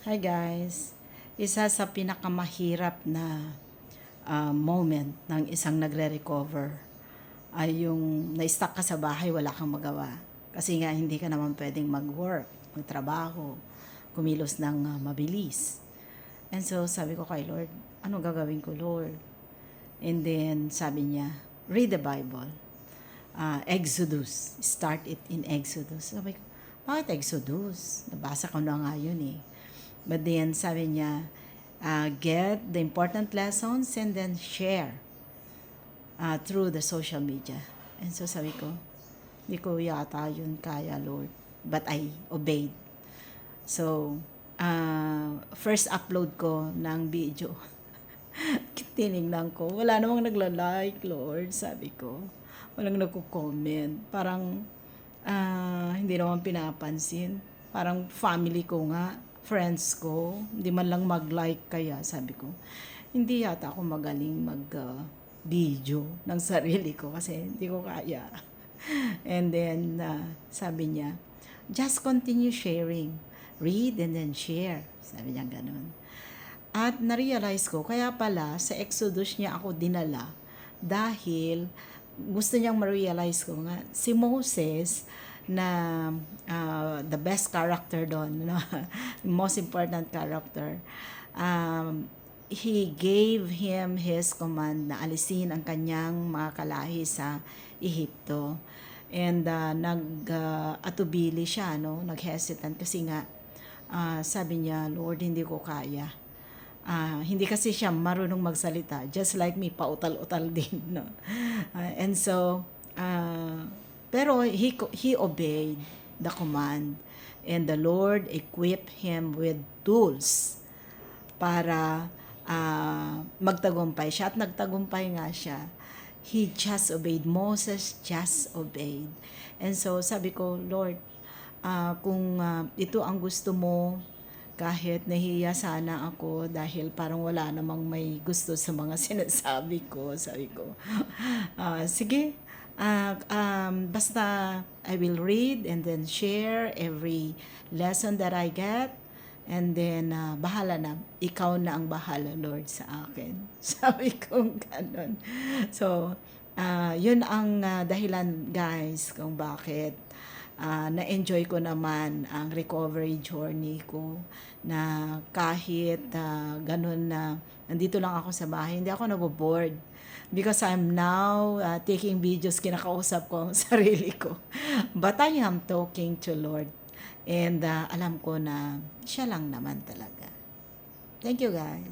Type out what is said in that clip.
Hi guys! Isa sa pinakamahirap na moment ng isang nagre-recover ay yung na-stuck ka sa bahay, wala kang magawa. Kasi nga hindi ka naman pwedeng mag-work, magtrabaho, kumilos ng mabilis. And so sabi ko kay Lord, ano gagawin ko Lord? And then sabi niya, read the Bible. Exodus. Start it in Exodus. Sabi ko, bakit Exodus? Nabasa ko na nga yun eh. But then, sabi niya, get the important lessons and then share through the social media. And so sabi ko, hindi ko yata yun kaya, Lord. But I obeyed. So, first upload ko ng video. Tinignan ko, wala namang nagla-like, Lord, sabi ko. Walang nagko-comment. Parang, hindi naman pinapansin. Parang family ko nga, friends ko, hindi man lang mag-like kaya, sabi ko, hindi yata ako magaling mag-video ng sarili ko kasi hindi ko kaya. And then, sabi niya, just continue sharing. Read and then share. Sabi niya ganun. At na-realize ko, kaya pala sa Exodus niya ako dinala dahil gusto niyang ma-realize ko nga, si Moses na the best character doon, no? Most important character. He gave him his command na alisin ang kanyang mga kalahi sa Ehipto. And nag-atubili siya, no? Nag-hesitant kasi nga sabi niya, Lord, hindi ko kaya. Hindi kasi siya marunong magsalita, just like me, pautal-utal din, no? And so pero he obeyed the command, and the Lord equipped him with tools para magtagumpay siya, at nagtagumpay nga siya. He just obeyed. Moses just obeyed. And so sabi ko, Lord, kung ito ang gusto mo, kahit nahiya sana ako dahil parang wala namang may gusto sa mga sinasabi ko, sabi ko, sige, basta I will read and then share every lesson that I get, and then bahala na, ikaw na ang bahala Lord sa akin. Sabi ko ganun. So, yun ang dahilan guys kung bakit na-enjoy ko naman ang recovery journey ko, na kahit ganun na nandito lang ako sa bahay, hindi ako nabobored because I'm now taking videos, kinakausap ko ang sarili ko. But I am talking to Lord, and alam ko na siya lang naman talaga. Thank you guys.